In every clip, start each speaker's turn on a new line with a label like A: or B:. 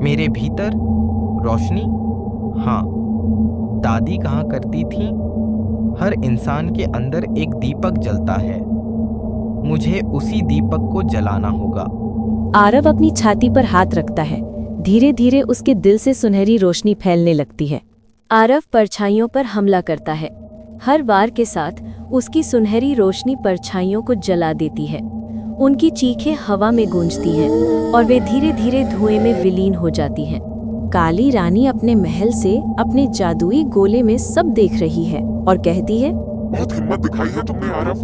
A: मेरे भीतर रोशनी? हाँ, दादी कहा करती थी, हर इंसान के अंदर एक दीपक जलता है, मुझे उसी दीपक को जलाना होगा।
B: आरव अपनी छाती पर हाथ रखता है। धीरे धीरे उसके दिल से सुनहरी रोशनी फैलने लगती है। आरव परछाइयों पर हमला करता है। हर वार के साथ उसकी सुनहरी रोशनी परछाइयों को जला देती है। उनकी चीखें हवा में गूंजती हैं और वे धीरे धीरे धुएं में विलीन हो जाती हैं। काली रानी अपने महल से अपने जादुई गोले में सब देख रही है और कहती है,
C: बहुत हिम्मत दिखाई है तुमने आरव,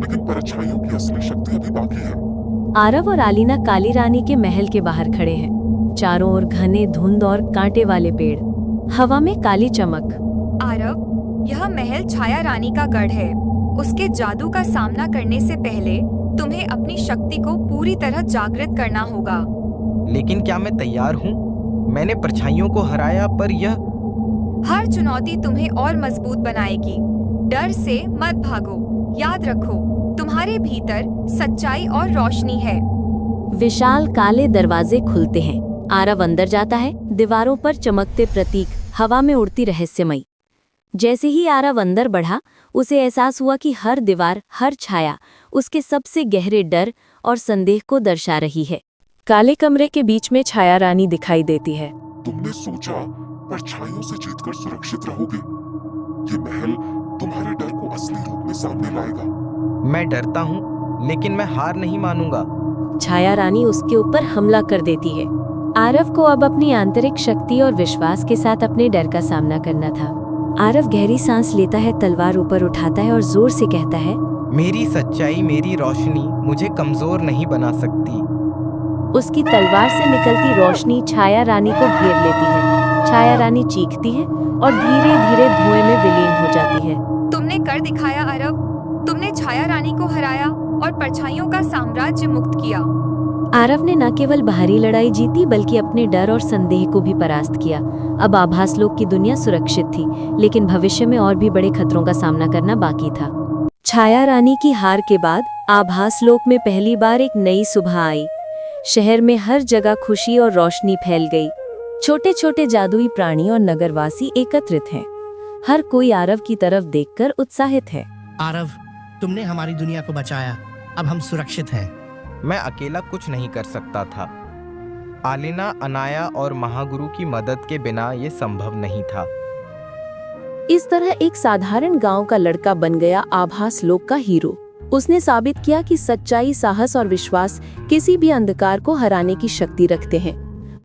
C: लेकिन परछाइयों की असली शक्ति अभी बाकी है।
B: आरव और आलीना काली रानी के महल के बाहर खड़े हैं। चारों ओर घने धुंध और कांटे वाले पेड़, हवा में काली चमक।
D: आरव, यह महल छाया रानी का गढ़ है। उसके जादू का सामना करने से पहले तुम्हें अपनी शक्ति को पूरी तरह जागृत करना होगा।
A: लेकिन क्या मैं तैयार हूँ? मैंने परछाइयों को हराया, पर यह
D: हर चुनौती तुम्हें और मजबूत बनाएगी। डर से मत भागो। याद रखो, तुम्हारे भीतर सच्चाई और रोशनी है।
B: विशाल काले दरवाजे खुलते हैं। आरव अंदर जाता है। दीवारों पर चमकते प्रतीक, हवा में उड़ती रहस्यमयी। जैसे ही आरव अंदर बढ़ा, उसे एहसास हुआ कि हर दीवार, हर छाया उसके सबसे गहरे डर और संदेह को दर्शा रही है। काले कमरे के बीच में छाया रानी दिखाई देती है।
C: तुमने सोचा परछाइयों से जीतकर सुरक्षित रहोगे? ये महल तुम्हारे डर को असली रूप में सामने लाएगा।
A: मैं डरता हूँ, लेकिन मैं हार नहीं मानूंगा।
B: छाया रानी उसके ऊपर हमला कर देती है। आरव को अब अपनी आंतरिक शक्ति और विश्वास के साथ अपने डर का सामना करना था। आरव गहरी सांस लेता है, तलवार ऊपर उठाता है और जोर से कहता है,
A: मेरी सच्चाई, मेरी रोशनी मुझे कमजोर नहीं बना सकती।
B: उसकी तलवार से निकलती रोशनी छाया रानी को घेर लेती है। छाया रानी चीखती है और धीरे धीरे धुएं में विलीन हो जाती है।
D: तुमने कर दिखाया आरव। तुमने छाया रानी को हराया और परछाइयों का साम्राज्य मुक्त किया।
B: आरव ने न केवल बाहरी लड़ाई जीती, बल्कि अपने डर और संदेह को भी परास्त किया। अब आभास लोक की दुनिया सुरक्षित थी, लेकिन भविष्य में और भी बड़े खतरों का सामना करना बाकी था। छाया रानी की हार के बाद आभास लोक में पहली बार एक नई सुबह आई। शहर में हर जगह खुशी और रोशनी फैल गई। छोटे छोटे जादुई प्राणी और नगरवासी एकत्रित हैं। हर कोई आरव की तरफ देखकर उत्साहित है।
E: आरव, तुमने हमारी दुनिया को बचाया। अब हम सुरक्षित हैं।
A: मैं अकेला कुछ नहीं कर सकता था। आलिना, अनाया और महागुरु की मदद के बिना ये संभव नहीं था।
B: इस तरह एक साधारण गांव का लड़का बन गया आभास लोक का हीरो। उसने साबित किया कि सच्चाई, साहस और विश्वास किसी भी अंधकार को हराने की शक्ति रखते हैं।